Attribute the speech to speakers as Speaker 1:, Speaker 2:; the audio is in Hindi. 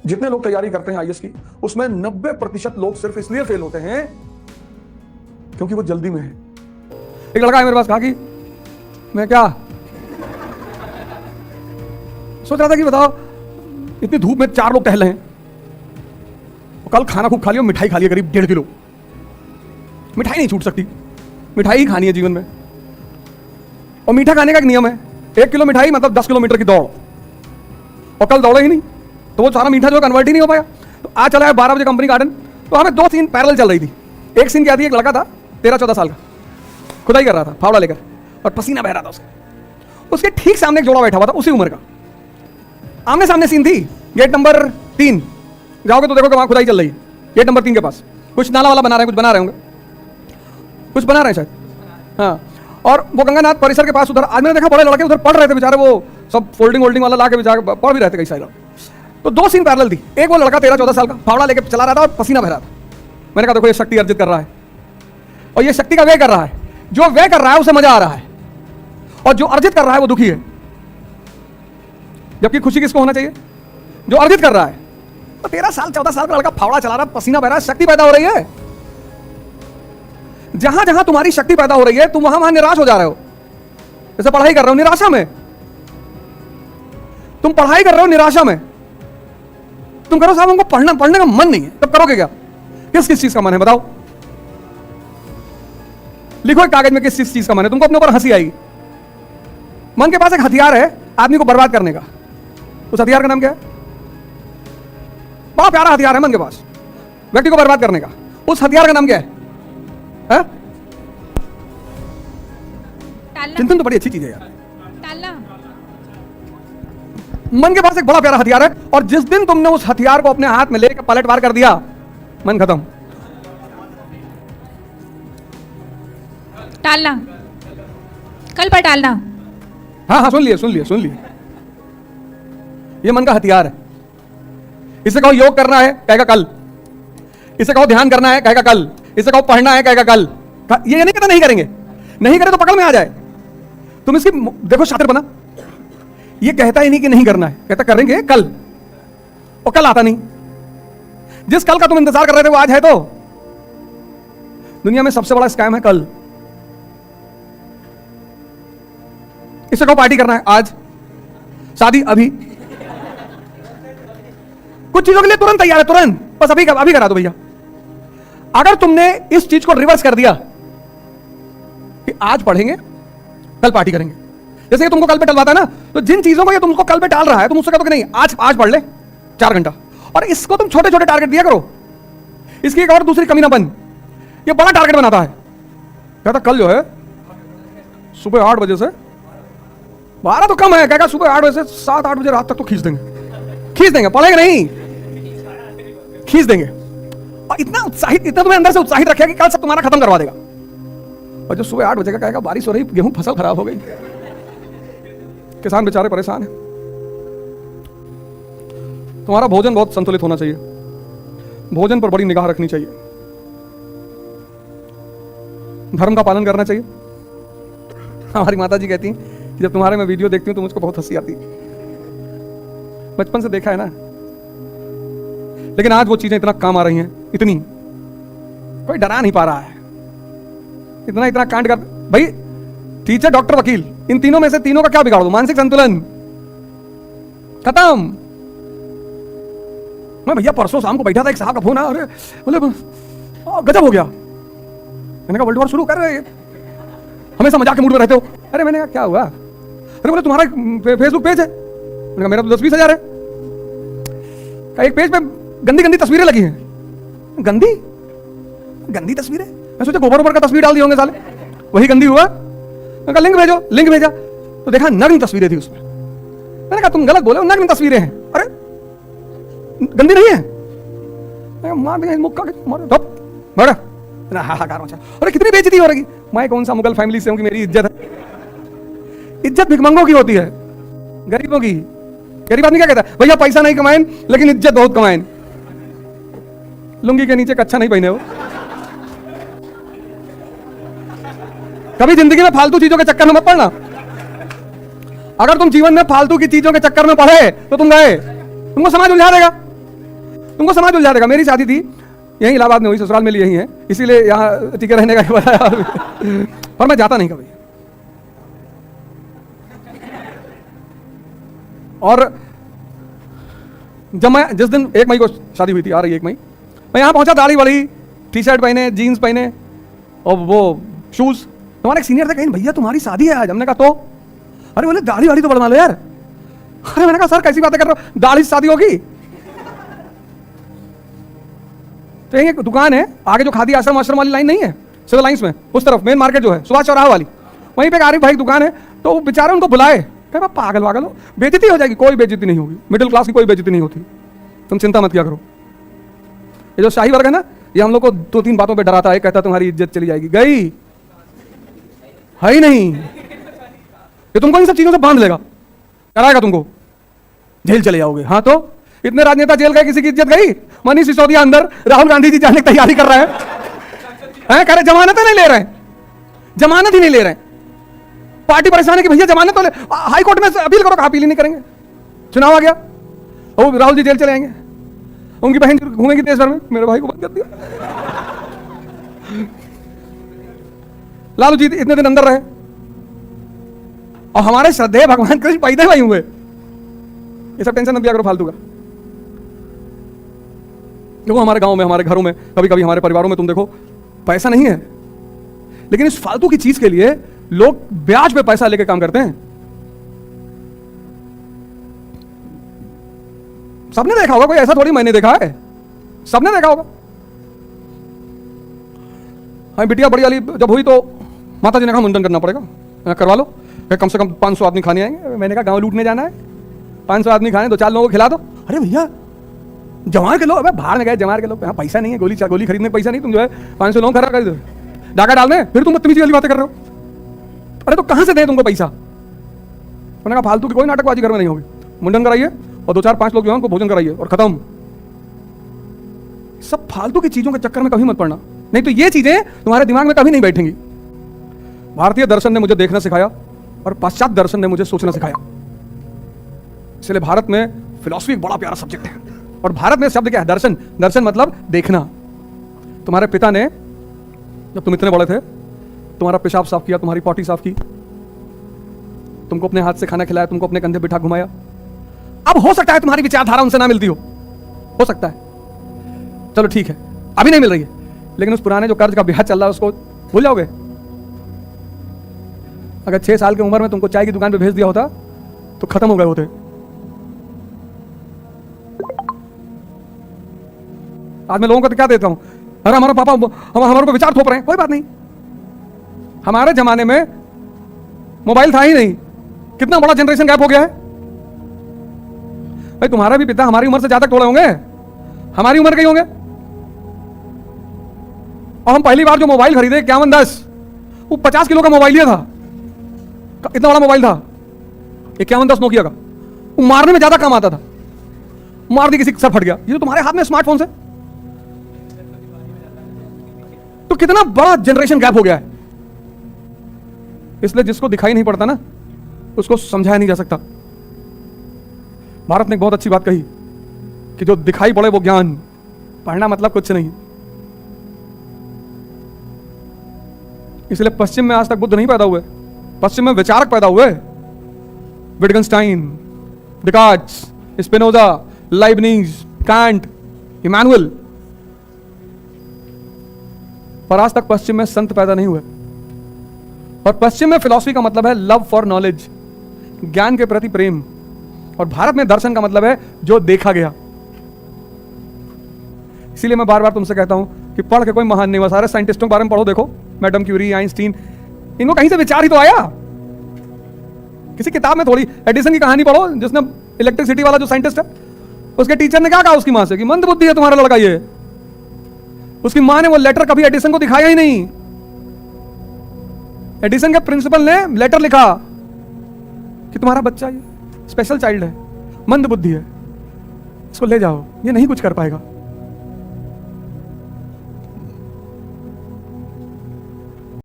Speaker 1: जितने लोग तैयारी करते हैं आईएएस की, उसमें 90% लोग सिर्फ इसलिए फेल होते हैं क्योंकि वो जल्दी में है। एक लड़का है मेरे पास, कहा कि मैं क्या सोच रहा था कि बताओ, इतनी धूप में 4 लोग टहल रहे हैं, कल खाना खूब खा लिया, मिठाई खा लिया करीब 1.5 किलो। मिठाई नहीं छूट सकती, मिठाई ही खानी है जीवन में। और मीठा खाने का एक नियम है, 1 किलो मिठाई मतलब 10 किलोमीटर की दौड़। और कल दौड़े ही नहीं तो वो सारा मीठा जो कन्वर्ट ही नहीं हो पाया। तो आज चला है 12 बजे कंपनी गार्डन, तो हमें 2 सीन पैरेलल चल रही थी। एक सीन क्या थी, एक लड़का था 13-14 साल का, खुदाई कर रहा था फावड़ा लेकर और पसीना बह रहा था उसके ठीक सामने एक जोड़ा बैठा हुआ था उसी उम्र का। आमने सामने सीन थी, गेट नंबर 3 जाओगे तो देखो कि वहां खुदाई चल रही है। गेट नंबर 3 के पास कुछ नाला वाला बना रहे हैं, कुछ बना रहे होंगे, कुछ बना रहे हैं शायद, हाँ। और वो गंगानाथ परिसर के पास उधर आज मैंने देखा बड़े लड़के उधर पढ़ रहे थे बेचारे, वो सब फोल्डिंग वोल्डिंग वाला ला के बेचारे पढ़ भी रहे थे कई सारे। तो 2 सीन पैरेलल थी। एक वो लड़का 13-14 साल का फावड़ा लेके चला रहा था और पसीना बह रहा था। मैंने कहा देखो ये शक्ति अर्जित कर रहा है, और ये शक्ति का व्यय कर रहा है। जो व्यय कर रहा है उसे मजा आ रहा है, और जो अर्जित कर रहा है वो दुखी है। जबकि खुशी किसको होना चाहिए? जो अर्जित कर रहा है। तो 13 साल 14 साल का लड़का फावड़ा चला रहा, पसीना बह रहा है, शक्ति पैदा हो रही है। जहां जहां तुम्हारी शक्ति पैदा हो रही है तुम वहां वहां निराश हो जा रहे हो। जैसे पढ़ाई कर रहे हो निराशा में, तुम पढ़ाई कर रहे हो निराशा में, तुम करो साहब हमको पढ़ने का मन नहीं है, तब करोगे क्या? किस चीज का मन है बताओ? लिखो एक कागज में किस चीज का मन है। तुमको अपने ऊपर हंसी आएगी। मन के पास एक हथियार है आदमी को बर्बाद करने का। उस हथियार का नाम क्या है? बड़ा प्यारा हथियार है मन के पास, व्यक्ति को बर्बाद करने का। उस हथियार का नाम क्या है? चिंतन तो बड़ी अच्छी चीज है यार। मन के पास एक बड़ा प्यारा हथियार है, और जिस दिन तुमने उस हथियार को अपने हाथ में लेकर पलटवार कर दिया, मन खत्म।
Speaker 2: टालना, कल पर टालना।
Speaker 1: हाँ सुन लिए। ये मन का हथियार है। इसे कहो योग करना है, कहेगा कल। इसे कहो ध्यान करना है, कहेगा कल। इसे कहो पढ़ना है, कहेगा कल। ये नहीं कहता नहीं करेंगे, नहीं करे तो पकड़ में आ जाए। तुम इसकी देखो शातिर बना, ये कहता ही नहीं कि नहीं करना है, कहता करेंगे कल, और कल आता नहीं। जिस कल का तुम इंतजार कर रहे थे वो आज है। तो दुनिया में सबसे बड़ा स्कैम है कल। इसे कहो पार्टी करना है आज, शादी अभी। कुछ चीजों के लिए तुरंत तैयार है, तुरंत बस अभी करा दो भैया। अगर तुमने इस चीज को रिवर्स कर दिया कि आज पढ़ेंगे कल पार्टी करेंगे, जैसे कि तुमको कल पे टलवाता है ना, तो जिन चीजों को ये तुमको कल पे टाल रहा है तुम उससे कहते हो कि नहीं आज पढ़ ले 4 घंटा, और इसको तुम छोटे छोटे टारगेट दिया करो। इसकी एक और दूसरी कमी ना बन, ये बड़ा टारगेट बनाता है। कहता कल जो है सुबह 8 बजे से 12 तो कम है, कहेगा सुबह 8 बजे से 7-8 बजे रात तक तो खींच देंगे, पढ़ेगा नहीं, खींच देंगे। और इतना उत्साहित, इतना तुम्हें अंदर से उत्साहित रखेगा कि कल सब तुम्हारा खत्म करवा देगा। और जो सुबह 8 बजे का कहेगा बारिश हो रही, गेहूं फसल खराब हो गई, किसान बेचारे परेशान है। तुम्हारा भोजन बहुत संतुलित होना चाहिए, भोजन पर बड़ी निगाह रखनी चाहिए, धर्म का पालन करना चाहिए। हमारी माता जी कहती हैं कि जब तुम्हारे मैं वीडियो देखती हूं तो मुझको बहुत हंसी आती है। बचपन से देखा है ना, लेकिन आज वो चीजें इतना काम आ रही हैं, इतनी कोई डरा नहीं पा रहा है। इतना कांड कर भाई, टीचर डॉक्टर वकील, इन तीनों में से तीनों का क्या बिगाड़ दो? मानसिक संतुलन खत्म। मैं भैया परसों शाम को बैठा था, एक साहब का फोन आया, अरे बोले गजब हो गया। मैंने कहा वर्ल्ड वॉर शुरू कर रहे, हमेशा मजाक के मूड में रहते हो। अरे मैंने कहा क्या हुआ? अरे बोले तुम्हारा फेसबुक पेज है। मैंने कहा मेरा तो 10-20 हजार है। एक पेज पे गंदी तस्वीरें लगी हैं। गंदी तस्वीरें? मैं सोचा गोबर का तस्वीर डाल दिए होंगे साले, वही गंदी हुआ। मैंने कहा लिंक भेजा तो देखा नग्न तस्वीरें थी उसमें। मैंने कहा तुम गलत बोले, नग्न तस्वीरें हैं। अरे गंदी नहीं है? मार देंगे मुक्का के, हाहाकार मचा। अरे कितनी बेइज्जती हो रही। मैं कौन सा मुगल फैमिली से हूं कि मेरी इज्जत है? इज्जत भिखमंगों की होती है, गरीबों की। गरीब आदमी क्या कहता है? भैया पैसा नहीं कमाएं लेकिन इज्जत बहुत कमाएं। लुंगी के नीचे कच्छा नहीं पहने हो। कभी जिंदगी में फालतू चीजों के चक्कर में मत पड़ना। अगर तुम जीवन में फालतू की चीजों के चक्कर में पड़े तो तुम गए, तुमको समाज उलझा देगा। तुमको समाज उलझा देगा। मेरी शादी थी यहीं इलाहाबाद में हुई, ससुराल में यही है, इसीलिए यहाँ टिके रहने का बताया और मैं जाता नहीं कभी। और जब मैं जिस दिन 1 मई को शादी हुई थी, आ रही 1 मई, मैं यहाँ पहुंचा, दाढ़ी वाली, टी शर्ट पहने, जीन्स पहने और वो शूज। हमारे एक सीनियर थे, कहीं भैया तुम्हारी शादी है आज। हमने कहा तो, अरे बोले दाढ़ी वाली तो बनवा लो यार। अरे मैंने कहा सर कैसी बातें कर रहे हो, दाढ़ी से शादी होगी? तो एक दुकान है आगे जो खादी आश्रम वाली लाइन नहीं है, सिविल लाइंस में उस तरफ मेन मार्केट जो है सुभाष चौराहा वाली, वहीं पे एक आरिफ भाई की दुकान है। तो वो बेचारे उनको बुलाए, कहे पागल वागल हो, बेइज्जती हो जाएगी। कोई बेइज्जती नहीं होगी, मिडिल क्लास की कोई बेइज्जती नहीं होती, तुम चिंता मत किया करो। ये जो शाही वर्ग है ना, ये हम लोग को 2-3 बातों पे डराता है, कहता तुम्हारी इज्जत चली जाएगी। गई है ही नहीं, ये तुमको इन सब चीजों से बांध लेगा, डराएगा तुमको, जेल चले जाओगे। हाँ तो इतने राजनेता जेल गए, किसी की इज्जत गई? मनीष सिसोदिया अंदर, राहुल गांधी जी जाने की तैयारी कर रहे हैं, कह रहे जमानत नहीं ले रहे हैं, जमानत ही नहीं ले रहे हैं। पार्टी परेशान है कि भैया जमानत तो ले, हाई कोर्ट में अपील करो, अपील ही नहीं करेंगे। चुनाव आ गया, वो राहुल जी जेल चले जाएंगे, उनकी बहन घूमेगी देश भर में, मेरे भाई को बंद कर दिया। लालू जी इतने दिन अंदर रहे और हमारे श्रद्धेय भगवान कृष्ण पैदा वही हुए। ये सब टेंशन मत लिया करो फालतू का। देखो हमारे गांव में, हमारे घरों में, कभी कभी हमारे परिवारों में तुम देखो पैसा नहीं है, लेकिन इस फालतू की चीज के लिए लोग ब्याज पे पैसा लेके काम करते हैं। सबने देखा होगा, कोई ऐसा थोड़ी मैंने देखा है, सबने देखा होगा। हाँ बिटिया बड़ी वाली जब हुई तो माता जी ने कहा मुंडन करना पड़ेगा, करवा लो, कम से कम 500 आदमी खाने आएंगे। मैंने कहा गांव लूटने जाना है, 500 आदमी खाने, 2-4 लोगों को खिला दो। अरे भैया जवार के लो, अबे बाहर में गए जवार के लो, यहाँ पैसा नहीं है, गोली खरीदने का पैसा नहीं, तुम जो है 500 लोग खड़ा कर दो, डाका डालने, फिर तुम बदतमीजी वाली बातें कर रहे हो। अरे तो कहां से दें तुमको पैसा? मैंने कहा फालतू की कोई नाटकबाजी घर में नहीं होगी, मुंडन कराइए और 2-4-5 लोग जो है उनको भोजन कराइए और खत्म। सब फालतू की चीजों के चक्कर में कभी मत पड़ना, नहीं तो ये चीजें तुम्हारे दिमाग में कभी नहीं बैठेंगी। भारतीय दर्शन ने मुझे देखना सिखाया और पाश्चात्य दर्शन ने मुझे सोचना सिखाया। इसलिए भारत में फिलॉसफी एक बड़ा प्यारा सब्जेक्ट है। और भारत में शब्द क्या है? दर्शन। दर्शन मतलब देखना। तुम्हारे पिता ने जब तुम इतने बड़े थे तुम्हारा पेशाब साफ किया, तुम्हारी पॉटी साफ की, तुमको अपने हाथ से खाना खिलाया, तुमको अपने कंधे बिठा घुमाया। अब हो सकता है तुम्हारी विचारधारा उनसे ना मिलती हो सकता है, चलो ठीक है अभी नहीं मिल रही है, लेकिन उस पुराने जो कर्ज का ब्याज चल रहा है उसको भूल जाओगे? अगर 6 साल की उम्र में तुमको चाय की दुकान पे भेज दिया होता तो खत्म हो गए होते। आज मैं लोगों को तो क्या देता हूं, अरे हमारा पापा हमारे को विचार थोप रहे हैं, कोई बात नहीं। हमारे जमाने में मोबाइल था ही नहीं, कितना बड़ा जनरेशन गैप हो गया है भाई। तुम्हारा भी पिता हमारी उम्र से ज्यादा थोड़े होंगे, हमारी उम्र के ही होंगे। और हम पहली बार जो मोबाइल खरीदे 5110, वो 50 किलो का मोबाइल लिया था, इतना बड़ा मोबाइल था 5110 नोकिया का। वो मारने में ज्यादा काम आता था, मार दी किसी सर फट गया। ये तो तुम्हारे हाथ में स्मार्टफोन से, तो कितना बड़ा जनरेशन गैप हो गया है। इसलिए जिसको दिखाई नहीं पड़ता ना उसको समझाया नहीं जा सकता। भारत ने एक बहुत अच्छी बात कही कि जो दिखाई पड़े वो ज्ञान, पढ़ना मतलब कुछ नहीं। इसलिए पश्चिम में आज तक बुद्ध नहीं पैदा हुए, पश्चिम में विचारक पैदा हुए। विटगेंस्टाइन, डिकार्ट्स, स्पिनोजा, लाइबनीज, कांट, इमानुएल। पर आज तक पश्चिम में संत पैदा नहीं हुए। और पश्चिम में फिलॉसफी का मतलब है लव फॉर नॉलेज, ज्ञान के प्रति प्रेम। और भारत में दर्शन का मतलब है जो देखा गया। इसीलिए मैं बार बार तुमसे कहता हूं कि पढ़ के कोई महान नहीं हुआ। सारे साइंटिस्टों के बारे में पढ़ो, देखो मैडम क्यूरी, आइंस्टीन, इनको कहीं से विचार ही तो आया। किसी किताब में थोड़ी। एडिसन की कहानी पढ़ो, जिसने इलेक्ट्रिसिटी वाला जो साइंटिस्ट है, उसके टीचर ने क्या कहा उसकी मां से कि मंद बुद्धि है तुम्हारा लड़का ये। उसकी मां ने वो लेटर कभी एडिसन को दिखाया ही नहीं। एडिसन के प्रिंसिपल ने लेटर लिखा कि तुम्हारा बच्चा ये स्पेशल चाइल्ड है, मंद बुद्धि है, इसको ले जाओ, ये नहीं कुछ कर पाएगा।